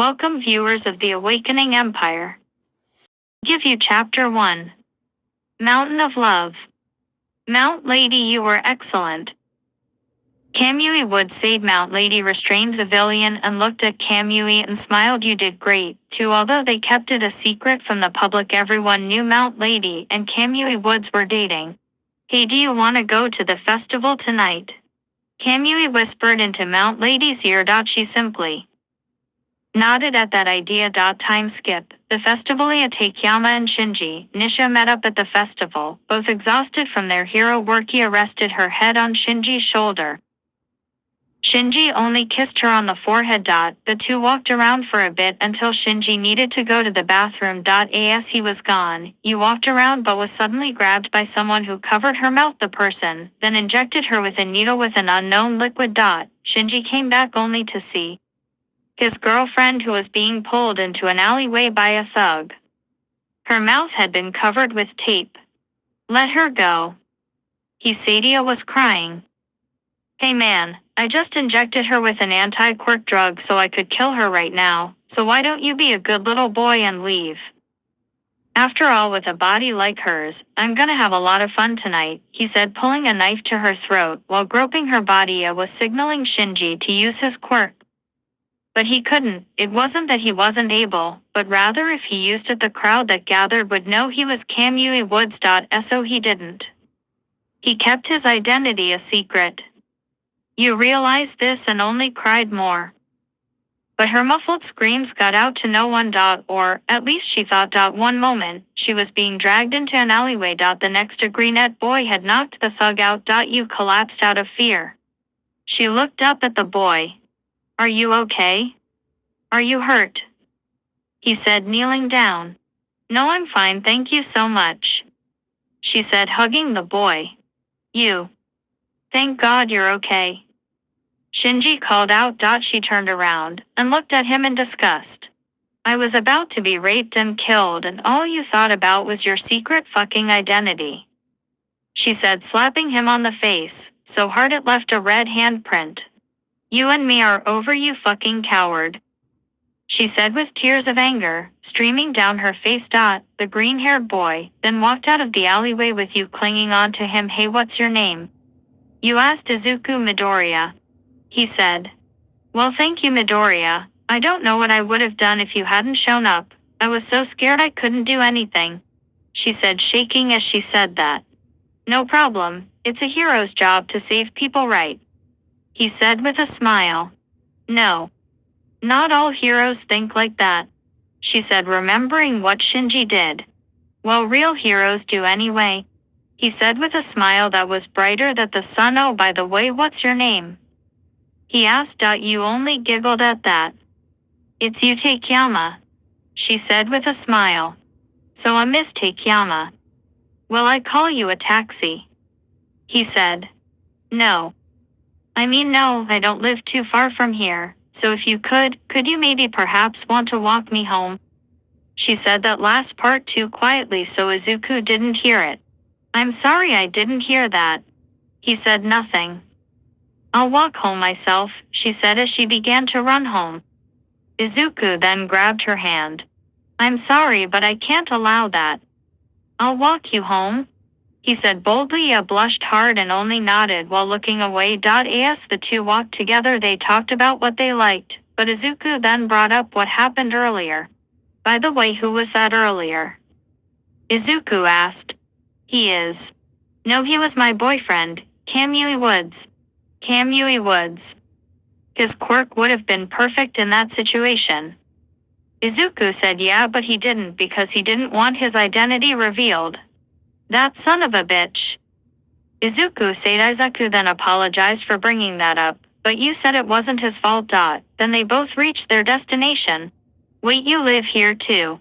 Welcome viewers of the Awakening Empire. Give you Chapter 1. Mountain of Love. Mount Lady, you were excellent. Kamui would say. Mount Lady restrained the villain and looked at Kamui and smiled. You did great, too. Although they kept it a secret from the public, everyone knew Mount Lady and Kamui Woods were dating. Hey, do you want to go to the festival tonight? Kamui whispered into Mount Lady's ear. She simply nodded at that idea. Time skip. The festivalia. Takeyama and Shinji Nisha met up at the festival, both exhausted from their hero work. He rested her head on Shinji's shoulder. Shinji only kissed her on the forehead. The two walked around for a bit until Shinji needed to go to the bathroom. As he was gone, you walked around but was suddenly grabbed by someone who covered her mouth. The person then injected her with a needle with an unknown liquid. Shinji came back only to see his girlfriend, who was being pulled into an alleyway by a thug. Her mouth had been covered with tape. Let her go. Sadia was crying. Hey man, I just injected her with an anti-quirk drug so I could kill her right now, so why don't you be a good little boy and leave? After all, with a body like hers, I'm gonna have a lot of fun tonight, he said, pulling a knife to her throat while groping her body. Was signaling Shinji to use his quirk. But he couldn't. It wasn't that he wasn't able, but rather if he used it, the crowd that gathered would know he was Kamui Woods. So he didn't. He kept his identity a secret. You realized this and only cried more. But her muffled screams got out to no one. Or, at least she thought. One moment, she was being dragged into an alleyway. The next, a greenette boy had knocked the thug out. You collapsed out of fear. She looked up at the boy. Are you okay? Are you hurt? He said, kneeling down. No, I'm fine, thank you so much. She said, hugging the boy. You. Thank God you're okay. Shinji called out. She turned around and looked at him in disgust. I was about to be raped and killed, and all you thought about was your secret fucking identity. She said, slapping him on the face, so hard it left a red handprint. You and me are over, you fucking coward. She said with tears of anger streaming down her face. The green-haired boy then walked out of the alleyway with you clinging on to him. Hey, what's your name? You asked. Izuku. Midoriya. He said. Well, thank you, Midoriya. I don't know what I would have done if you hadn't shown up. I was so scared I couldn't do anything. She said, shaking as she said that. No problem, it's a hero's job to save people, right? He said with a smile. No. Not all heroes think like that. She said, remembering what Shinji did. Well, real heroes do anyway. He said with a smile that was brighter than the sun. Oh, by the way, what's your name? He asked. You only giggled at that. It's you, Takeyama. She said with a smile. So a Miss Takeyama. Will I call you a taxi? He said. No. I mean, no, I don't live too far from here, so if you could you maybe perhaps want to walk me home? She said that last part too quietly so Izuku didn't hear it. I'm sorry, I didn't hear that. He said nothing. I'll walk home myself, she said as she began to run home. Izuku then grabbed her hand. I'm sorry, but I can't allow that. I'll walk you home, he said boldly. Blushed hard and only nodded while looking away. As the two walked together, they talked about what they liked, but Izuku then brought up what happened earlier. By the way, who was that earlier? Izuku asked. He is. No, he was my boyfriend, Kamui Woods. Kamui Woods. His quirk would have been perfect in that situation. Izuku said yeah, but he didn't because he didn't want his identity revealed. That son of a bitch. Izuku said. Izuku then apologized for bringing that up, but you said it wasn't his fault. Then they both reached their destination. Wait, you live here too?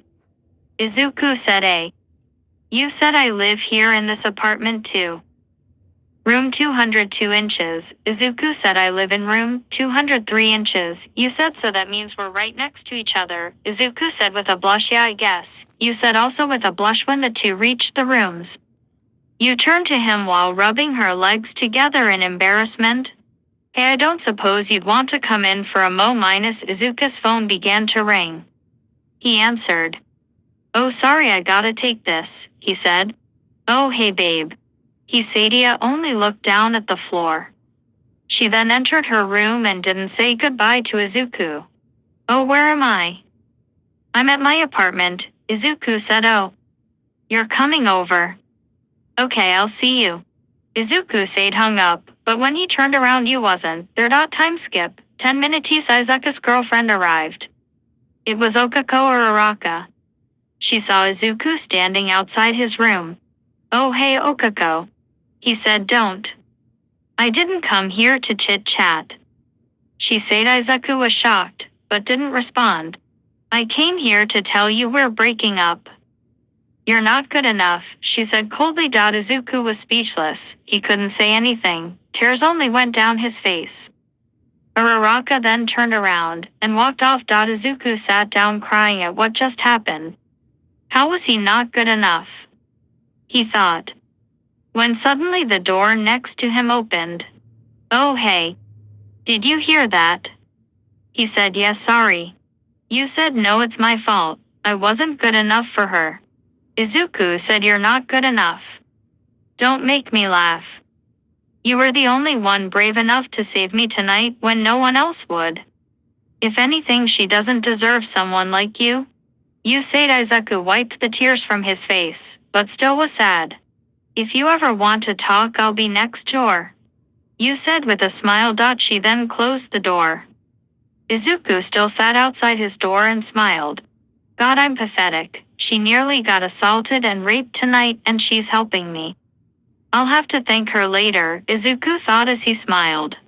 Izuku said. You said I live here in this apartment too. Room 202 inches, Izuku said. I live in room 203 inches. You said, so that means we're right next to each other, Izuku said with a blush. Yeah, I guess, you said also with a blush when the two reached the rooms. You turned to him while rubbing her legs together in embarrassment. Hey, I don't suppose you'd want to come in for a mo minus. Izuku's phone began to ring. He answered. Oh, sorry, I gotta take this, he said. Oh, hey babe. Hisadia only looked down at the floor. She then entered her room and didn't say goodbye to Izuku. Oh, where am I? I'm at my apartment, Izuku said. Oh. You're coming over. Okay, I'll see you. Izuku said hung up, but when he turned around you wasn't there. Time skip, 10 minutes Izuku's girlfriend arrived. It was Okako or Araka. She saw Izuku standing outside his room. Oh hey Okako. He said don't. I didn't come here to chit-chat. She said. Izuku was shocked, but didn't respond. I came here to tell you we're breaking up. You're not good enough, she said coldly. Izuku was speechless. He couldn't say anything. Tears only went down his face. Araraka then turned around and walked off. Izuku sat down crying at what just happened. How was he not good enough? He thought. When suddenly the door next to him opened. Oh hey. Did you hear that? He said yes, sorry. You said no, it's my fault. I wasn't good enough for her. Izuku said you're not good enough. Don't make me laugh. You were the only one brave enough to save me tonight when no one else would. If anything, she doesn't deserve someone like you. You said. Izuku wiped the tears from his face, but still was sad. If you ever want to talk, I'll be next door. You said with a smile. She then closed the door. Izuku still sat outside his door and smiled. God, I'm pathetic. She nearly got assaulted and raped tonight and she's helping me. I'll have to thank her later, Izuku thought as he smiled.